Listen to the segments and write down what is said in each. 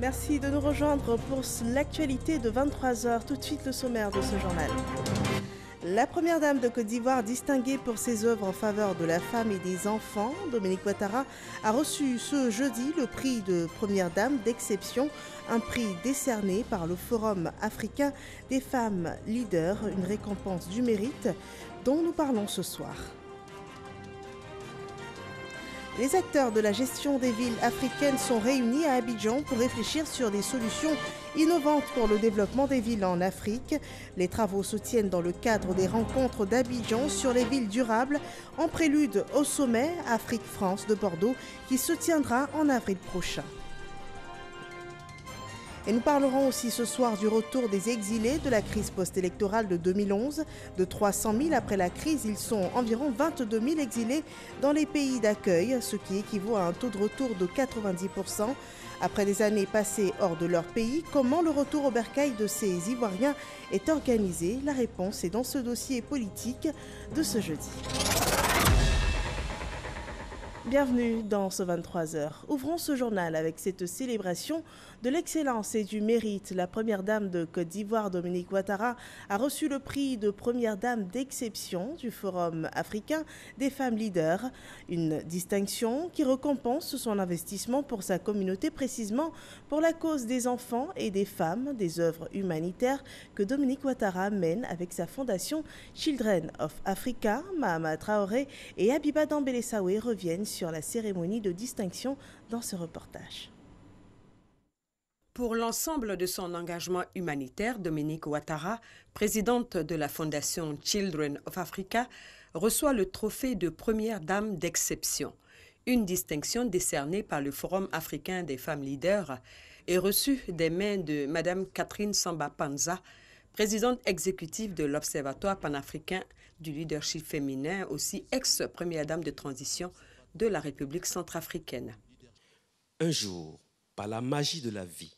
Merci de nous rejoindre pour l'actualité de 23 h. Tout de suite le sommaire de ce journal. La première dame de Côte d'Ivoire, distinguée pour ses œuvres en faveur de la femme et des enfants, Dominique Ouattara, a reçu ce jeudi le prix de première dame d'exception, un prix décerné par le Forum africain des femmes leaders, une récompense du mérite dont nous parlons ce soir. Les acteurs de la gestion des villes africaines sont réunis à Abidjan pour réfléchir sur des solutions innovantes pour le développement des villes en Afrique. Les travaux se tiennent dans le cadre des rencontres d'Abidjan sur les villes durables, en prélude au sommet Afrique-France de Bordeaux qui se tiendra en avril prochain. Et nous parlerons aussi ce soir du retour des exilés de la crise post-électorale de 2011. De 300 000 après la crise, ils sont environ 22 000 exilés dans les pays d'accueil, ce qui équivaut à un taux de retour de 90%. Après des années passées hors de leur pays, comment le retour au bercail de ces Ivoiriens est organisé? La réponse est dans ce dossier politique de ce jeudi. Bienvenue dans ce 23 h. Ouvrons ce journal avec cette célébration de l'excellence et du mérite. La première dame de Côte d'Ivoire, Dominique Ouattara, a reçu le prix de première dame d'exception du Forum africain des femmes leaders. Une distinction qui récompense son investissement pour sa communauté, précisément pour la cause des enfants et des femmes, des œuvres humanitaires que Dominique Ouattara mène avec sa fondation Children of Africa. Mahama Traoré et Abiba Dambélé Saoué reviennent sur la cérémonie de distinction dans ce reportage. Pour l'ensemble de son engagement humanitaire, Dominique Ouattara, présidente de la fondation Children of Africa, reçoit le trophée de première dame d'exception, une distinction décernée par le Forum africain des femmes leaders et reçue des mains de Mme Catherine Samba Panza, présidente exécutive de l'Observatoire panafricain du leadership féminin, aussi ex-première dame de transition de la République centrafricaine. Un jour, par la magie de la vie,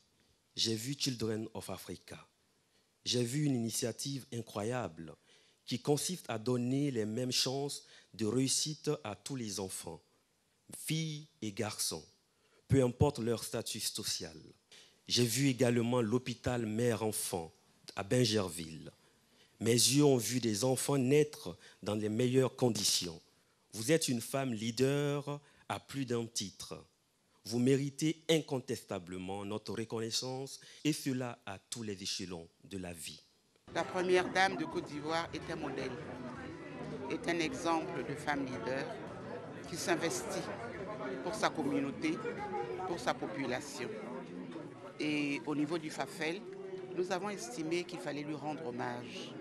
j'ai vu Children of Africa. J'ai vu une initiative incroyable qui consiste à donner les mêmes chances de réussite à tous les enfants, filles et garçons, peu importe leur statut social. J'ai vu également l'hôpital mère-enfant à Bingerville. Mes yeux ont vu des enfants naître dans les meilleures conditions. Vous êtes une femme leader à plus d'un titre. Vous méritez incontestablement notre reconnaissance et cela à tous les échelons de la vie. La première dame de Côte d'Ivoire est un modèle, est un exemple de femme leader qui s'investit pour sa communauté, pour sa population. Et au niveau du FAFEL, nous avons estimé qu'il fallait lui rendre hommage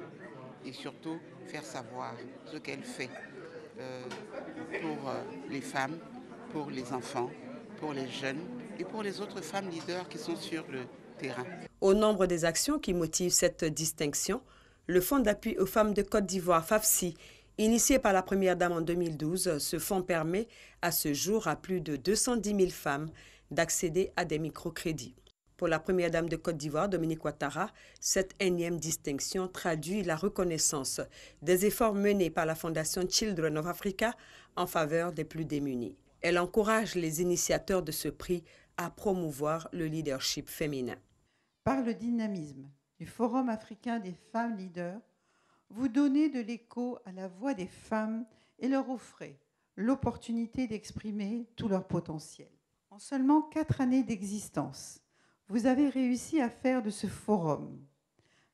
et surtout faire savoir ce qu'elle fait pour les femmes, pour les enfants, pour les jeunes et pour les autres femmes leaders qui sont sur le terrain. Au nombre des actions qui motivent cette distinction, le Fonds d'appui aux femmes de Côte d'Ivoire, FAFSI, initié par la première dame en 2012, ce fonds permet à ce jour à plus de 210 000 femmes d'accéder à des microcrédits. Pour la première dame de Côte d'Ivoire, Dominique Ouattara, cette énième distinction traduit la reconnaissance des efforts menés par la fondation Children of Africa en faveur des plus démunis. Elle encourage les initiateurs de ce prix à promouvoir le leadership féminin. Par le dynamisme du Forum africain des femmes leaders, vous donnez de l'écho à la voix des femmes et leur offrez l'opportunité d'exprimer tout leur potentiel. En seulement 4 années d'existence, vous avez réussi à faire de ce forum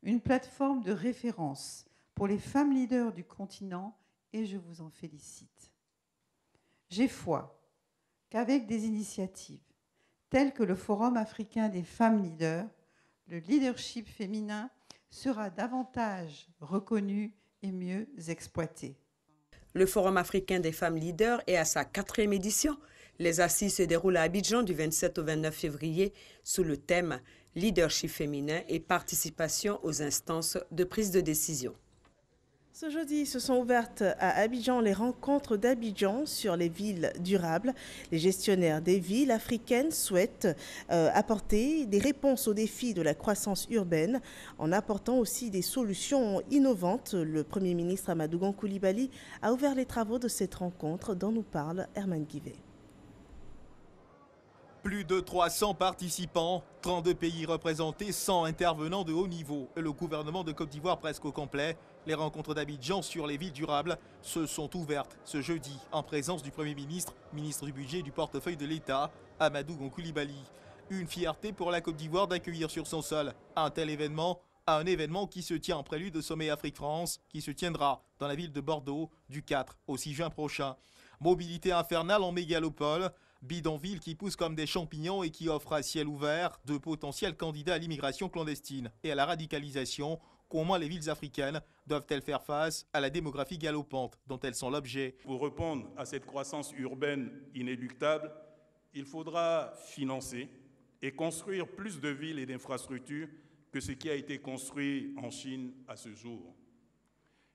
une plateforme de référence pour les femmes leaders du continent et je vous en félicite. J'ai foi qu'avec des initiatives telles que le Forum africain des femmes leaders, le leadership féminin sera davantage reconnu et mieux exploité. Le Forum africain des femmes leaders est à sa 4e édition. Les assises se déroulent à Abidjan du 27 au 29 février sous le thème « Leadership féminin et participation aux instances de prise de décision ». Ce jeudi, se sont ouvertes à Abidjan les rencontres d'Abidjan sur les villes durables. Les gestionnaires des villes africaines souhaitent apporter des réponses aux défis de la croissance urbaine en apportant aussi des solutions innovantes. Le Premier ministre Amadou Gon Coulibaly a ouvert les travaux de cette rencontre dont nous parle Herman Guivet. Plus de 300 participants, 32 pays représentés, 100 intervenants de haut niveau. Et le gouvernement de Côte d'Ivoire presque au complet. Les rencontres d'Abidjan sur les villes durables se sont ouvertes ce jeudi en présence du Premier ministre, ministre du Budget et du portefeuille de l'État, Amadou Gon Coulibaly. Une fierté pour la Côte d'Ivoire d'accueillir sur son sol un tel événement, un événement qui se tient en prélude au sommet Afrique-France qui se tiendra dans la ville de Bordeaux du 4 au 6 juin prochain. Mobilité infernale en mégalopole, bidonville qui pousse comme des champignons et qui offre à ciel ouvert de potentiels candidats à l'immigration clandestine et à la radicalisation. Comment les villes africaines doivent-elles faire face à la démographie galopante dont elles sont l'objet? Pour répondre à cette croissance urbaine inéluctable, il faudra financer et construire plus de villes et d'infrastructures que ce qui a été construit en Chine à ce jour.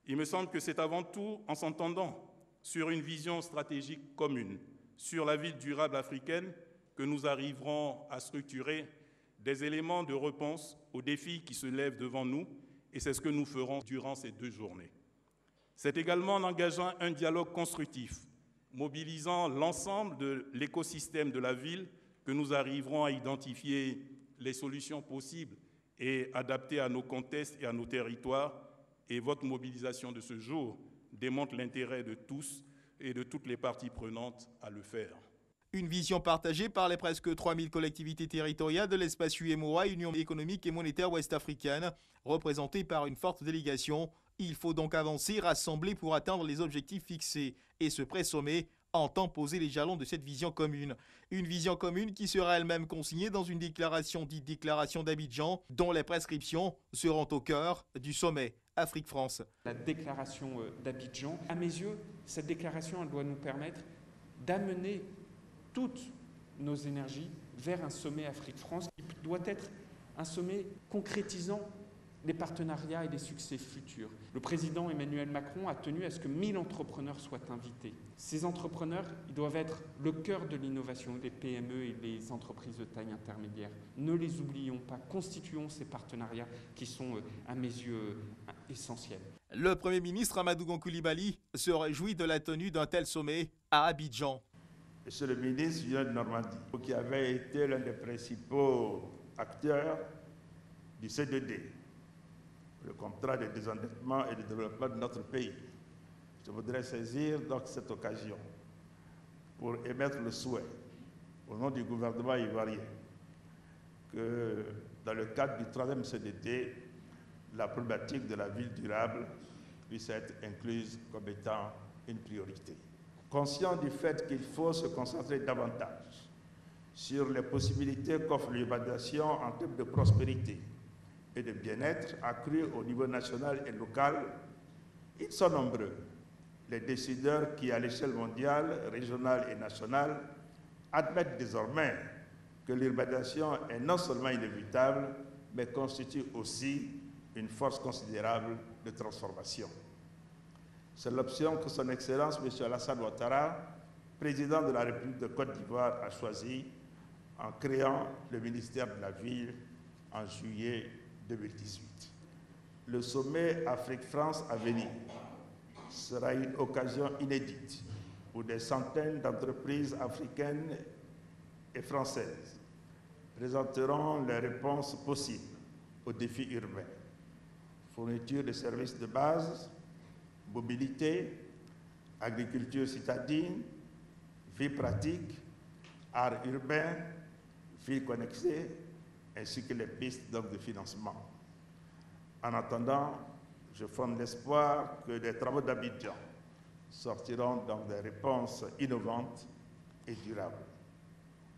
Il me semble que c'est avant tout en s'entendant sur une vision stratégique commune, sur la ville durable africaine, que nous arriverons à structurer des éléments de réponse aux défis qui se lèvent devant nous, et c'est ce que nous ferons durant ces 2 journées. C'est également en engageant un dialogue constructif, mobilisant l'ensemble de l'écosystème de la ville, que nous arriverons à identifier les solutions possibles et adaptées à nos contextes et à nos territoires. Et votre mobilisation de ce jour démontre l'intérêt de tous et de toutes les parties prenantes à le faire. Une vision partagée par les presque 3000 collectivités territoriales de l'espace UEMOA, Union économique et monétaire ouest-africaine, représentée par une forte délégation. Il faut donc avancer, rassembler pour atteindre les objectifs fixés. Et ce pré-sommet entend poser les jalons de cette vision commune. Une vision commune qui sera elle-même consignée dans une déclaration dite déclaration d'Abidjan, dont les prescriptions seront au cœur du sommet Afrique-France. La déclaration d'Abidjan, à mes yeux, cette déclaration elle doit nous permettre d'amener toutes nos énergies vers un sommet Afrique-France qui doit être un sommet concrétisant les partenariats et les succès futurs. Le président Emmanuel Macron a tenu à ce que 1000 entrepreneurs soient invités. Ces entrepreneurs, ils doivent être le cœur de l'innovation des PME et des entreprises de taille intermédiaire. Ne les oublions pas, constituons ces partenariats qui sont, à mes yeux, essentiels. Le Premier ministre Amadou Gon Coulibaly se réjouit de la tenue d'un tel sommet à Abidjan. Monsieur le ministre vient de Normandie, qui avait été l'un des principaux acteurs du C2D, le contrat de désendettement et de développement de notre pays. Je voudrais saisir donc cette occasion pour émettre le souhait, au nom du gouvernement ivoirien, que dans le cadre du 3e CDD, la problématique de la ville durable puisse être incluse comme étant une priorité. Conscient du fait qu'il faut se concentrer davantage sur les possibilités qu'offre l'urbanisation en termes de prospérité et de bien-être accru au niveau national et local, ils sont nombreux, les décideurs qui, à l'échelle mondiale, régionale et nationale, admettent désormais que l'urbanisation est non seulement inévitable, mais constitue aussi une force considérable de transformation. C'est l'option que son Excellence M. Alassane Ouattara, président de la République de Côte d'Ivoire, a choisie en créant le ministère de la Ville en juillet 2018. Le sommet Afrique-France à venir sera une occasion inédite où des centaines d'entreprises africaines et françaises présenteront les réponses possibles aux défis urbains. Fourniture de services de base, mobilité, agriculture citadine, vie pratique, art urbain, vie connectée, ainsi que les pistes de financement. En attendant, je fonde l'espoir que des travaux d'Abidjan sortiront dans des réponses innovantes et durables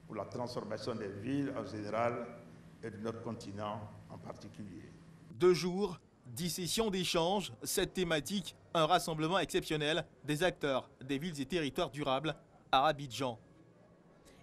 pour la transformation des villes en général et de notre continent en particulier. 2 jours, 10 sessions d'échange, 7 thématiques, un rassemblement exceptionnel des acteurs des villes et territoires durables à Abidjan.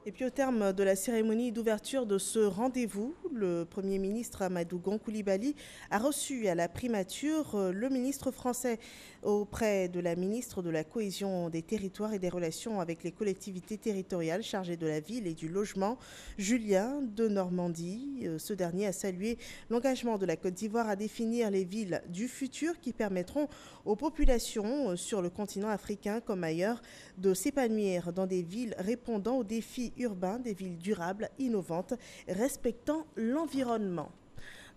Et puis au terme de la cérémonie d'ouverture de ce rendez-vous, le Premier ministre Amadou Gon Coulibaly a reçu à la primature le ministre français auprès de la ministre de la Cohésion des territoires et des relations avec les collectivités territoriales chargée de la ville et du logement, Julien de Normandie. Ce dernier a salué l'engagement de la Côte d'Ivoire à définir les villes du futur qui permettront aux populations sur le continent africain comme ailleurs de s'épanouir dans des villes répondant aux défis urbains, des villes durables, innovantes, respectant l'environnement.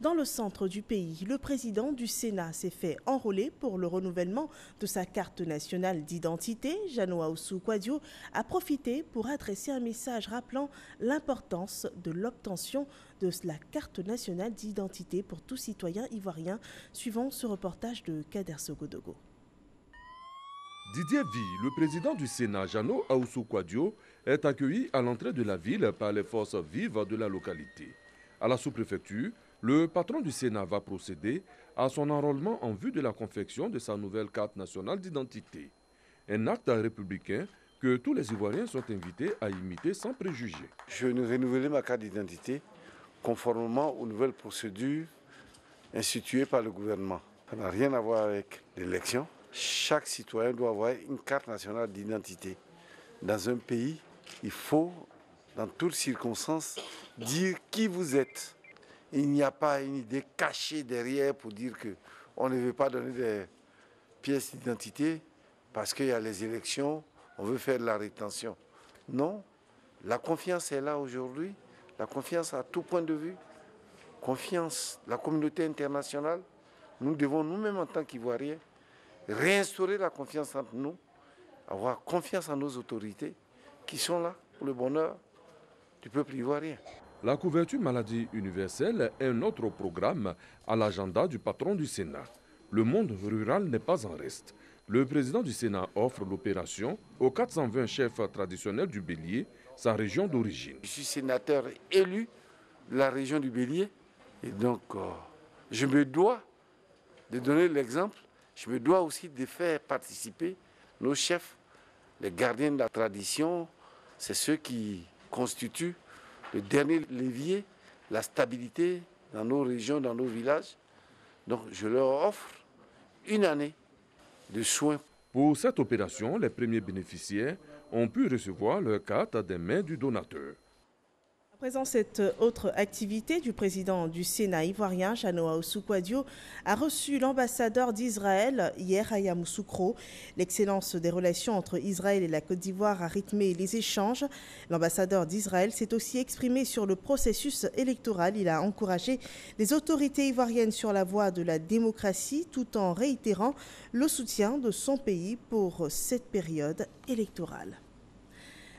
Dans le centre du pays, le président du Sénat s'est fait enrôler pour le renouvellement de sa carte nationale d'identité. Jeannot Ahoussou Kouadio a profité pour adresser un message rappelant l'importance de l'obtention de la carte nationale d'identité pour tout citoyen ivoirien, suivant ce reportage de Kader Sogodogo. Didier Vie, le président du Sénat, Jeannot Ahoussou Kouadio, est accueilli à l'entrée de la ville par les forces vives de la localité. À la sous-préfecture, le patron du Sénat va procéder à son enrôlement en vue de la confection de sa nouvelle carte nationale d'identité. Un acte républicain que tous les Ivoiriens sont invités à imiter sans préjugés. Je vais renouveler ma carte d'identité conformément aux nouvelles procédures instituées par le gouvernement. Ça n'a rien à voir avec l'élection. Chaque citoyen doit avoir une carte nationale d'identité. Dans un pays, il faut, dans toutes circonstances, dire qui vous êtes. Il n'y a pas une idée cachée derrière pour dire qu'on ne veut pas donner des pièces d'identité parce qu'il y a les élections, on veut faire de la rétention. Non, la confiance est là aujourd'hui, la confiance à tout point de vue, confiance, la communauté internationale. Nous devons nous-mêmes en tant qu'Ivoiriens réinstaurer la confiance entre nous, avoir confiance en nos autorités qui sont là pour le bonheur du peuple ivoirien. La couverture maladie universelle est un autre programme à l'agenda du patron du Sénat. Le monde rural n'est pas en reste. Le président du Sénat offre l'opération aux 420 chefs traditionnels du Bélier, sa région d'origine. Je suis sénateur élu de la région du Bélier et donc je me dois de donner l'exemple. Je me dois aussi de faire participer nos chefs, les gardiens de la tradition. C'est ceux qui constituent le dernier levier, la stabilité dans nos régions, dans nos villages. Donc je leur offre une année de soins. Pour cette opération, les premiers bénéficiaires ont pu recevoir leur carte des mains du donateur. À présent, cette autre activité du président du Sénat ivoirien, Jeannot Ahoussou Kouadio, a reçu l'ambassadeur d'Israël, Yair Yamoussoukro. L'excellence des relations entre Israël et la Côte d'Ivoire a rythmé les échanges. L'ambassadeur d'Israël s'est aussi exprimé sur le processus électoral. Il a encouragé les autorités ivoiriennes sur la voie de la démocratie tout en réitérant le soutien de son pays pour cette période électorale.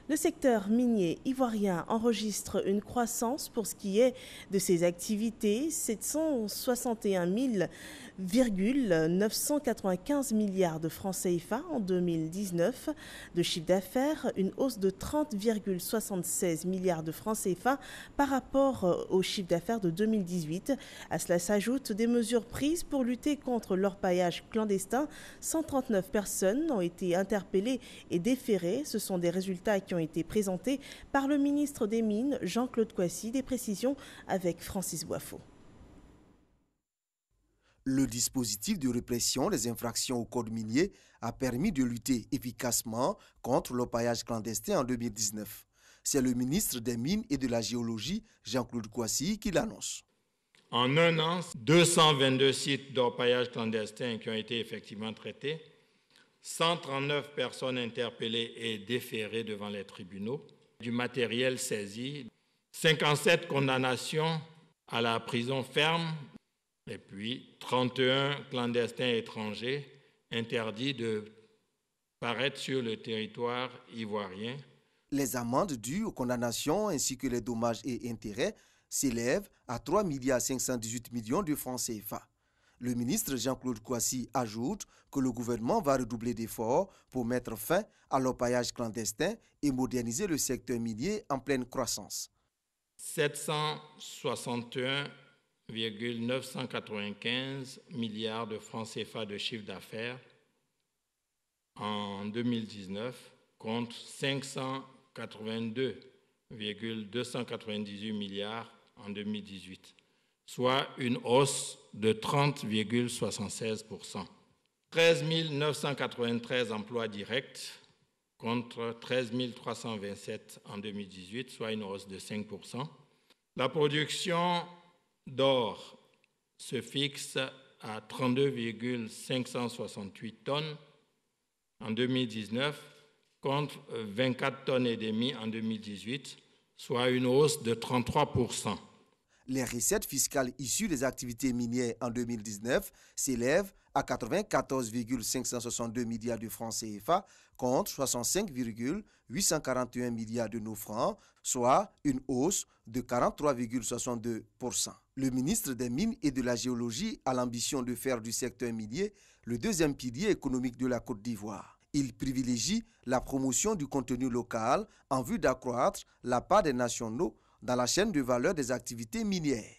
Le secteur minier ivoirien enregistre une croissance pour ce qui est de ses activités, 761,995 milliards de francs CFA en 2019. De chiffre d'affaires, une hausse de 30,76 milliards de francs CFA par rapport au chiffre d'affaires de 2018. À cela s'ajoutent des mesures prises pour lutter contre l'orpaillage clandestin. 139 personnes ont été interpellées et déférées. Ce sont des résultats qui ont été présentés par le ministre des Mines, Jean-Claude Kouassi. Des précisions avec Francis Boifo. Le dispositif de répression des infractions au code minier a permis de lutter efficacement contre l'orpaillage clandestin en 2019. C'est le ministre des Mines et de la Géologie, Jean-Claude Kouassi, qui l'annonce. En un an, 222 sites d'orpaillage clandestin qui ont été effectivement traités, 139 personnes interpellées et déférées devant les tribunaux, du matériel saisi, 57 condamnations à la prison ferme et puis 31 clandestins étrangers interdits de paraître sur le territoire ivoirien. Les amendes dues aux condamnations ainsi que les dommages et intérêts s'élèvent à 3,518 milliards de francs CFA. Le ministre Jean-Claude Kouassi ajoute que le gouvernement va redoubler d'efforts pour mettre fin à l'orpaillage clandestin et moderniser le secteur minier en pleine croissance. 761,995 milliards de francs CFA de chiffre d'affaires en 2019 contre 582,298 milliards en 2018, soit une hausse de 30,76%. 13 993 emplois directs contre 13 327 en 2018, soit une hausse de 5%. La production d'or se fixe à 32,568 tonnes en 2019 contre 24 tonnes et demie en 2018, soit une hausse de 33%. Les recettes fiscales issues des activités minières en 2019 s'élèvent à 94,562 milliards de francs CFA contre 65,841 milliards de nos francs, soit une hausse de 43,62%. Le ministre des Mines et de la Géologie a l'ambition de faire du secteur minier le deuxième pilier économique de la Côte d'Ivoire. Il privilégie la promotion du contenu local en vue d'accroître la part des nationaux dans la chaîne de valeur des activités minières.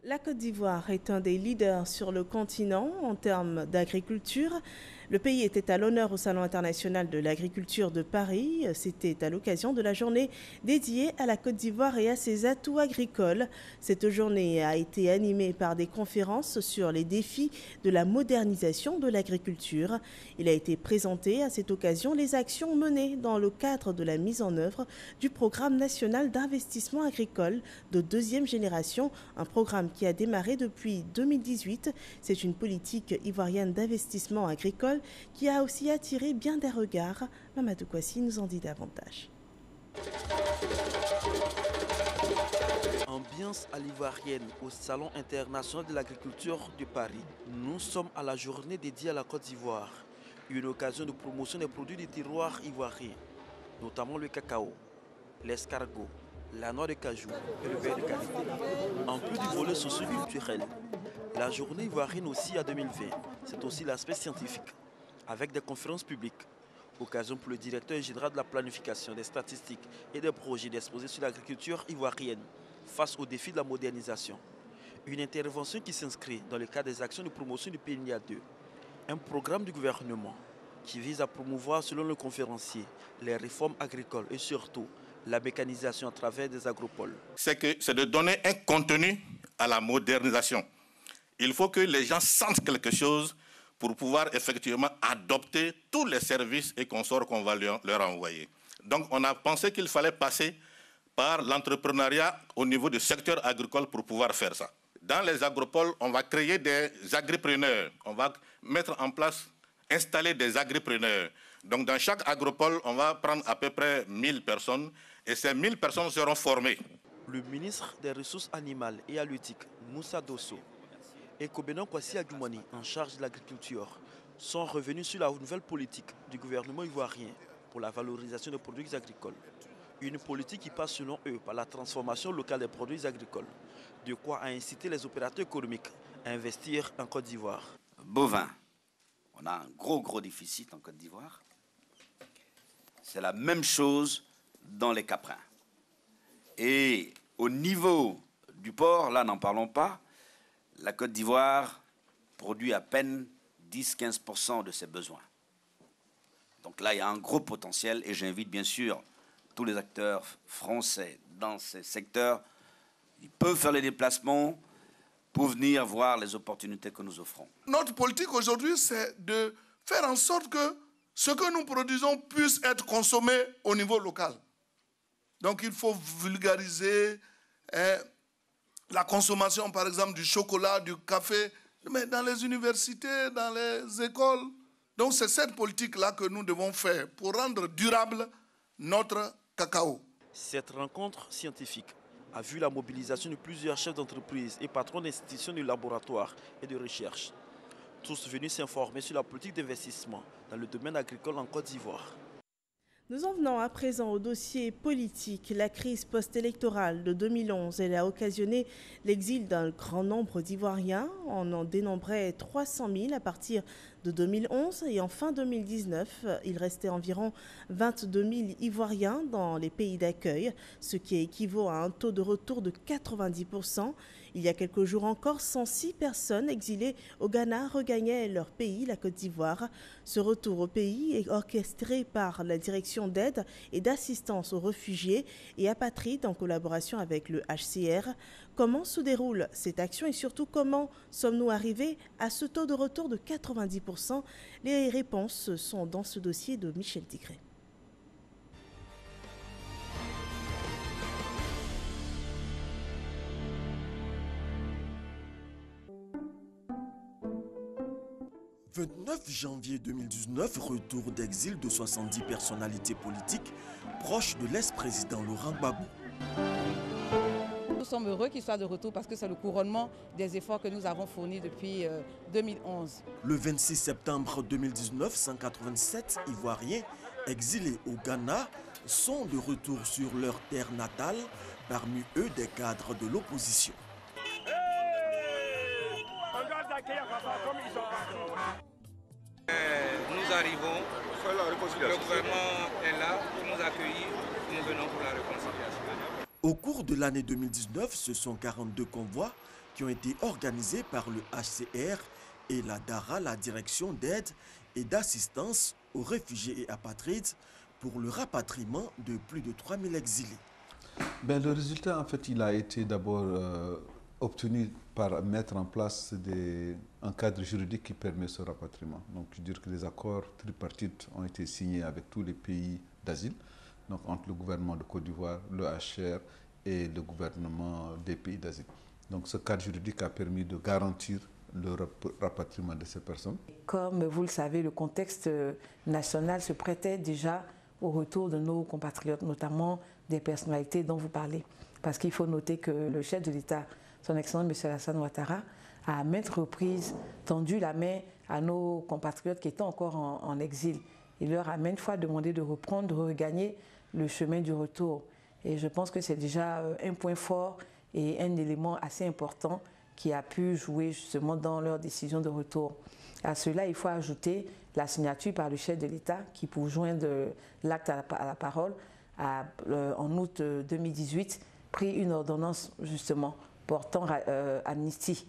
La Côte d'Ivoire est un des leaders sur le continent en termes d'agriculture. Le pays était à l'honneur au Salon international de l'agriculture de Paris. C'était à l'occasion de la journée dédiée à la Côte d'Ivoire et à ses atouts agricoles. Cette journée a été animée par des conférences sur les défis de la modernisation de l'agriculture. Il a été présenté à cette occasion les actions menées dans le cadre de la mise en œuvre du programme national d'investissement agricole de deuxième génération, un programme qui a démarré depuis 2018. C'est une politique ivoirienne d'investissement agricole qui a aussi attiré bien des regards. Mamadou Kouassi nous en dit davantage. Ambiance à l'ivoirienne au Salon international de l'agriculture de Paris. Nous sommes à la journée dédiée à la Côte d'Ivoire, une occasion de promotion des produits du terroir ivoirien, notamment le cacao, l'escargot, la noix de cajou et le beurre de karité. En plus du volet socio-culturel, la journée ivoirienne aussi à 2020, c'est aussi l'aspect scientifique, avec des conférences publiques. Occasion pour le directeur général de la planification, des statistiques et des projets d'exposer sur l'agriculture ivoirienne face aux défis de la modernisation. Une intervention qui s'inscrit dans le cadre des actions de promotion du PNIA 2, un programme du gouvernement qui vise à promouvoir, selon le conférencier, les réformes agricoles et surtout la mécanisation à travers des agropoles. C'est de donner un contenu à la modernisation. Il faut que les gens sentent quelque chose pour pouvoir effectivement adopter tous les services et consorts qu'on va leur envoyer. Donc on a pensé qu'il fallait passer par l'entrepreneuriat au niveau du secteur agricole pour pouvoir faire ça. Dans les agropoles, on va créer des agripreneurs. On va mettre en place, installer des agripreneurs. Donc dans chaque agropole, on va prendre à peu près 1000 personnes et ces 1000 personnes seront formées. Le ministre des Ressources animales et halieutiques, Moussa Dosso, et Kobenon Kwasi Agumani, en charge de l'agriculture, sont revenus sur la nouvelle politique du gouvernement ivoirien pour la valorisation des produits agricoles. Une politique qui passe selon eux par la transformation locale des produits agricoles, de quoi inciter les opérateurs économiques à investir en Côte d'Ivoire. Bovin, on a un gros déficit en Côte d'Ivoire. C'est la même chose dans les caprins. Et au niveau du porc, là n'en parlons pas, la Côte d'Ivoire produit à peine 10-15% de ses besoins. Donc là, il y a un gros potentiel et j'invite bien sûr tous les acteurs français dans ces secteurs. Ils peuvent faire les déplacements pour venir voir les opportunités que nous offrons. Notre politique aujourd'hui, c'est de faire en sorte que ce que nous produisons puisse être consommé au niveau local. Donc il faut vulgariser la consommation, par exemple, du chocolat, du café, mais dans les universités, dans les écoles. Donc c'est cette politique-là que nous devons faire pour rendre durable notre cacao. Cette rencontre scientifique a vu la mobilisation de plusieurs chefs d'entreprise et patrons d'institutions de laboratoires et de recherche. Tous venus s'informer sur la politique d'investissement dans le domaine agricole en Côte d'Ivoire. Nous en venons à présent au dossier politique. La crise post-électorale de 2011, elle a occasionné l'exil d'un grand nombre d'Ivoiriens. On en dénombrait 300 000 à partir de 2011 et en fin 2019, il restait environ 22 000 Ivoiriens dans les pays d'accueil, ce qui équivaut à un taux de retour de 90%. Il y a quelques jours encore, 106 personnes exilées au Ghana regagnaient leur pays, la Côte d'Ivoire. Ce retour au pays est orchestré par la Direction d'aide et d'assistance aux réfugiés et apatrides en collaboration avec le HCR. Comment se déroule cette action et surtout comment sommes-nous arrivés à ce taux de retour de 90%? Les réponses sont dans ce dossier de Michel Ticré. Le 29 janvier 2019, retour d'exil de 70 personnalités politiques proches de l'ex-président Laurent Gbagbo. Nous sommes heureux qu'il soit de retour parce que c'est le couronnement des efforts que nous avons fournis depuis 2011. Le 26 septembre 2019, 187 Ivoiriens exilés au Ghana sont de retour sur leur terre natale, parmi eux des cadres de l'opposition. Nous arrivons, le gouvernement est là pour nous accueillir, nous venons pour la réconciliation. Au cours de l'année 2019, ce sont 42 convois qui ont été organisés par le HCR et la DARA, la direction d'aide et d'assistance aux réfugiés et apatrides, pour le rapatriement de plus de 3000 exilés. Le résultat, en fait, il a été d'abord obtenu par mettre en place un cadre juridique qui permet ce rapatriement. Donc, je veux dire que les accords tripartites ont été signés avec tous les pays d'asile, donc entre le gouvernement de Côte d'Ivoire, le HCR et le gouvernement des pays d'asile. Donc, ce cadre juridique a permis de garantir le rapatriement de ces personnes. Comme vous le savez, le contexte national se prêtait déjà au retour de nos compatriotes, notamment des personnalités dont vous parlez. Parce qu'il faut noter que le chef de l'État, son Excellence M. Alassane Ouattara, a à maintes reprises tendu la main à nos compatriotes qui étaient encore en exil. Il leur a maintes fois demandé de reprendre, de regagner le chemin du retour. Et je pense que c'est déjà un point fort et un élément assez important qui a pu jouer justement dans leur décision de retour. À cela, il faut ajouter la signature par le chef de l'État qui, pour joindre l'acte à la parole, a, en août 2018, pris une ordonnance justement portant amnistie.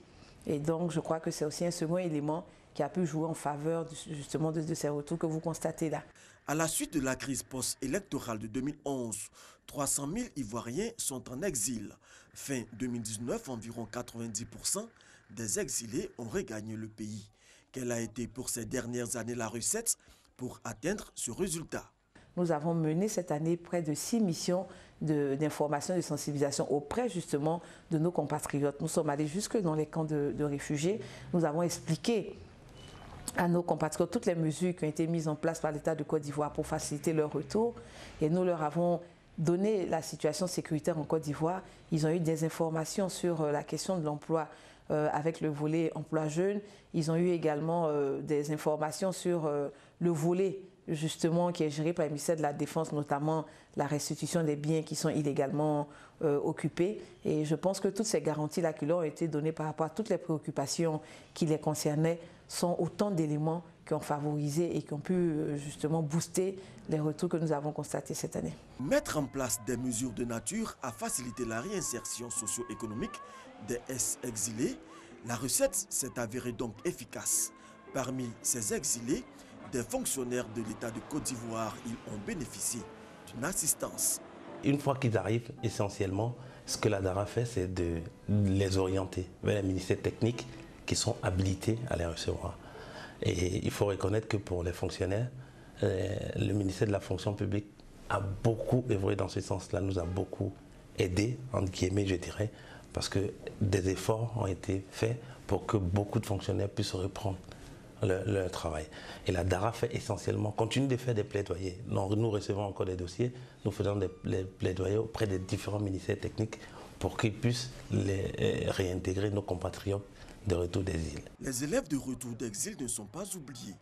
Et donc, je crois que c'est aussi un second élément qui a pu jouer en faveur justement de ces retours que vous constatez là. À la suite de la crise post-électorale de 2011, 300 000 Ivoiriens sont en exil. Fin 2019, environ 90% des exilés ont regagné le pays. Quelle a été pour ces dernières années la recette pour atteindre ce résultat? Nous avons mené cette année près de 6 missions d'information et de sensibilisation auprès justement de nos compatriotes. Nous sommes allés jusque dans les camps de réfugiés. Nous avons expliqué à nos compatriotes toutes les mesures qui ont été mises en place par l'État de Côte d'Ivoire pour faciliter leur retour. Et nous leur avons donné la situation sécuritaire en Côte d'Ivoire. Ils ont eu des informations sur la question de l'emploi avec le volet emploi jeune. Ils ont eu également des informations sur le volet justement qui est géré par le ministère de la Défense, notamment la restitution des biens qui sont illégalement occupés. Et je pense que toutes ces garanties-là qui leur ont été données par rapport à toutes les préoccupations qui les concernaient sont autant d'éléments qui ont favorisé et qui ont pu justement booster les retours que nous avons constatés cette année. Mettre en place des mesures de nature à faciliter la réinsertion socio-économique des ex-exilés, la recette s'est avérée donc efficace. Parmi ces exilés, des fonctionnaires de l'État de Côte d'Ivoire, ils ont bénéficié d'une assistance. Une fois qu'ils arrivent, essentiellement, ce que la DARA fait, c'est de les orienter vers les ministères techniques qui sont habilités à les recevoir. Et il faut reconnaître que pour les fonctionnaires, le ministère de la fonction publique a beaucoup œuvré dans ce sens-là, nous a beaucoup aidé, entre guillemets, je dirais, parce que des efforts ont été faits pour que beaucoup de fonctionnaires puissent reprendre leur travail. Et la DARA fait essentiellement, continue de faire des plaidoyers. Nous recevons encore des dossiers, nous faisons des plaidoyers auprès des différents ministères techniques pour qu'ils puissent réintégrer nos compatriotes de retour d'exil. Les élèves de retour d'exil ne sont pas oubliés.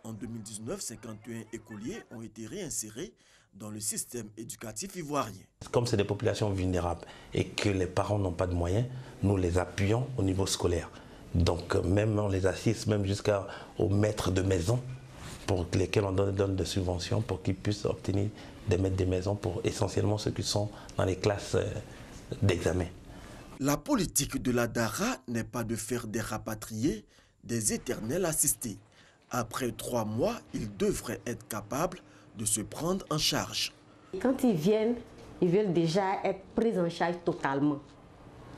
En 2019, 51 écoliers ont été réinsérés dans le système éducatif ivoirien. Comme c'est des populations vulnérables et que les parents n'ont pas de moyens, nous les appuyons au niveau scolaire. Donc même on les assiste même jusqu'aux maîtres de maison pour lesquels on donne des subventions pour qu'ils puissent obtenir des maîtres de maison pour essentiellement ceux qui sont dans les classes d'examen. La politique de la DARA n'est pas de faire des rapatriés des éternels assistés. Après 3 mois, ils devraient être capables de se prendre en charge. Quand ils viennent, ils veulent déjà être pris en charge totalement.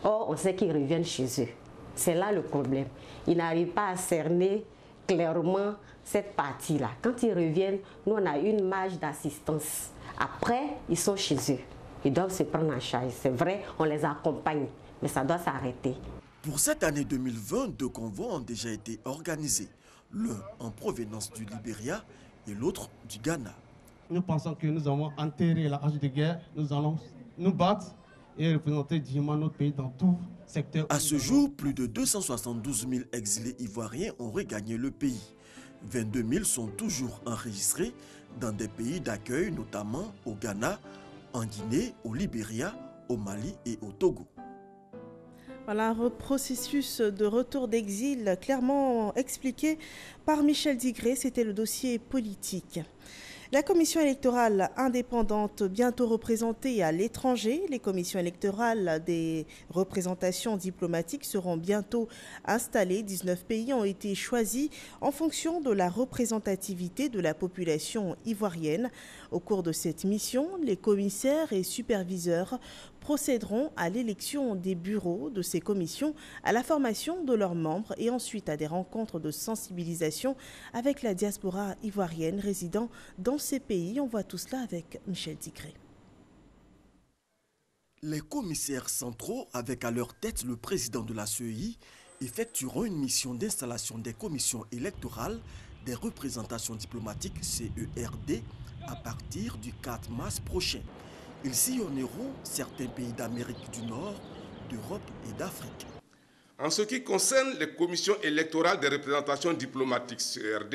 Or, on sait qu'ils reviennent chez eux. C'est là le problème. Ils n'arrivent pas à cerner clairement cette partie-là. Quand ils reviennent, nous, on a une marge d'assistance. Après, ils sont chez eux. Ils doivent se prendre en charge. C'est vrai, on les accompagne, mais ça doit s'arrêter. Pour cette année 2020, 2 convois ont déjà été organisés. L'un en provenance du Libéria et l'autre du Ghana. Nous pensons que nous avons enterré la hache de guerre. Nous allons nous battre et représenter dignement notre pays dans tout secteur. À ce jour, plus de 272 000 exilés ivoiriens ont regagné le pays. 22 000 sont toujours enregistrés dans des pays d'accueil, notamment au Ghana, en Guinée, au Libéria, au Mali et au Togo. Voilà un processus de retour d'exil clairement expliqué par Michel Digré. C'était le dossier politique. La commission électorale indépendante bientôt représentée à l'étranger. Les commissions électorales des représentations diplomatiques seront bientôt installées. 19 pays ont été choisis en fonction de la représentativité de la population ivoirienne. Au cours de cette mission, les commissaires et superviseurs procéderont à l'élection des bureaux de ces commissions, à la formation de leurs membres et ensuite à des rencontres de sensibilisation avec la diaspora ivoirienne résidant dans ces pays. On voit tout cela avec Michel Digré. Les commissaires centraux, avec à leur tête le président de la CEI, effectueront une mission d'installation des commissions électorales des représentations diplomatiques CERD à partir du 4 mars prochain. Ils sillonneront certains pays d'Amérique du Nord, d'Europe et d'Afrique. En ce qui concerne les commissions électorales des représentations diplomatiques CERD,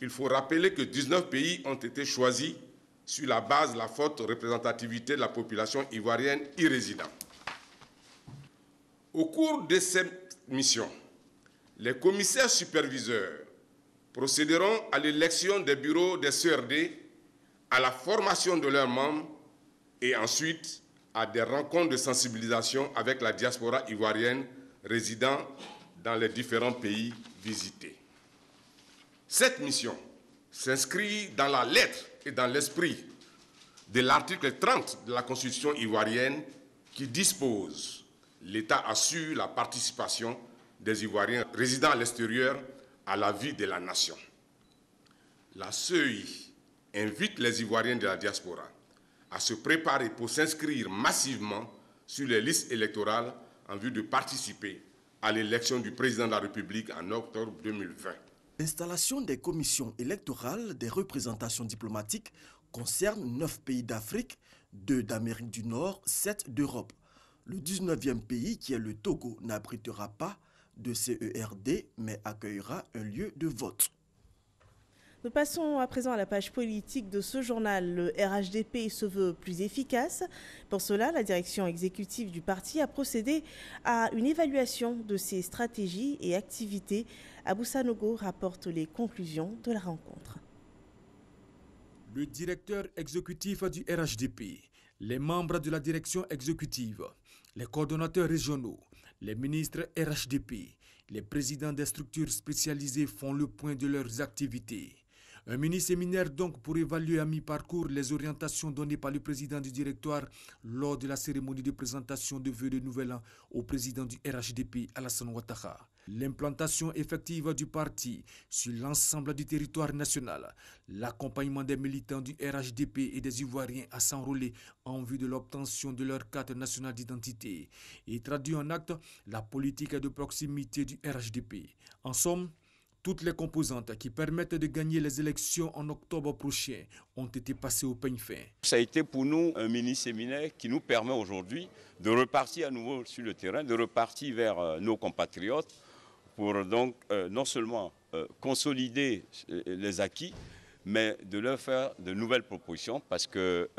il faut rappeler que 19 pays ont été choisis sur la base de la forte représentativité de la population ivoirienne y résidant. Au cours de cette mission, les commissaires superviseurs procéderont à l'élection des bureaux des CERD, à la formation de leurs membres et ensuite à des rencontres de sensibilisation avec la diaspora ivoirienne résidant dans les différents pays visités. Cette mission s'inscrit dans la lettre et dans l'esprit de l'article 30 de la Constitution ivoirienne qui dispose « L'État assure la participation des Ivoiriens résidant à l'extérieur à la vie de la nation ». La CEI invite les Ivoiriens de la diaspora à se préparer pour s'inscrire massivement sur les listes électorales en vue de participer à l'élection du président de la République en octobre 2020. L'installation des commissions électorales des représentations diplomatiques concerne 9 pays d'Afrique, 2 d'Amérique du Nord, 7 d'Europe. Le 19e pays, qui est le Togo, n'abritera pas de CERD, mais accueillera un lieu de vote. Nous passons à présent à la page politique de ce journal. Le RHDP se veut plus efficace. Pour cela, la direction exécutive du parti a procédé à une évaluation de ses stratégies et activités. Abou Sanogo rapporte les conclusions de la rencontre. Le directeur exécutif du RHDP, les membres de la direction exécutive, les coordonnateurs régionaux, les ministres RHDP, les présidents des structures spécialisées font le point de leurs activités. Un mini-séminaire donc pour évaluer à mi-parcours les orientations données par le président du directoire lors de la cérémonie de présentation de vœux de nouvel an au président du RHDP, Alassane Ouattara. L'implantation effective du parti sur l'ensemble du territoire national, l'accompagnement des militants du RHDP et des Ivoiriens à s'enrôler en vue de l'obtention de leur carte nationale d'identité et traduit en acte la politique de proximité du RHDP. En somme, toutes les composantes qui permettent de gagner les élections en octobre prochain ont été passées au peigne fin. Ça a été pour nous un mini-séminaire qui nous permet aujourd'hui de repartir à nouveau sur le terrain, de repartir vers nos compatriotes pour donc non seulement consolider les acquis, mais de leur faire de nouvelles propositions parce que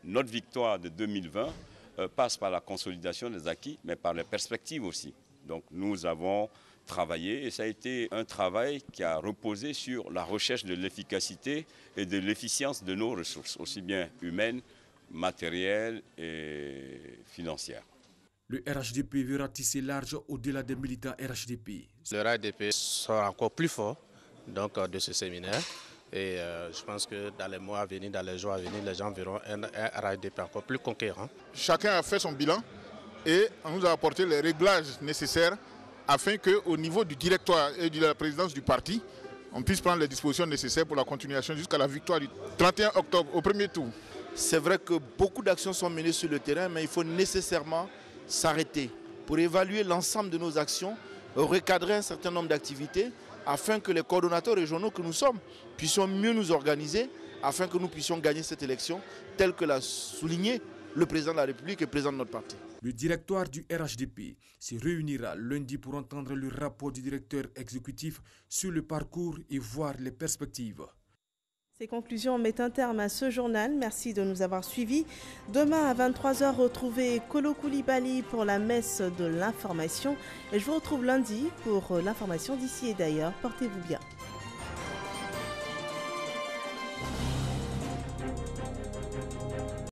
notre victoire de 2020 passe par la consolidation des acquis, mais par les perspectives aussi. Donc nous avons travaillé et ça a été un travail qui a reposé sur la recherche de l'efficacité et de l'efficience de nos ressources, aussi bien humaines, matérielles et financières. Le RHDP veut ratisser large au-delà des militants RHDP. Le RHDP sera encore plus fort donc, de ce séminaire et je pense que dans les mois à venir, dans les jours à venir, les gens verront un RHDP encore plus conquérant. Chacun a fait son bilan et on nous a apporté les réglages nécessaires afin qu'au niveau du directoire et de la présidence du parti, on puisse prendre les dispositions nécessaires pour la continuation jusqu'à la victoire du 31 octobre au premier tour. C'est vrai que beaucoup d'actions sont menées sur le terrain, mais il faut nécessairement s'arrêter pour évaluer l'ensemble de nos actions, recadrer un certain nombre d'activités afin que les coordonnateurs régionaux que nous sommes puissions mieux nous organiser afin que nous puissions gagner cette élection telle que l'a souligné le président de la République et le président de notre parti. Le directoire du RHDP se réunira lundi pour entendre le rapport du directeur exécutif sur le parcours et voir les perspectives. Ces conclusions mettent un terme à ce journal. Merci de nous avoir suivis. Demain à 23 h, retrouvez Kolo Koulibaly pour la messe de l'information. Et je vous retrouve lundi pour l'information d'ici et d'ailleurs. Portez-vous bien.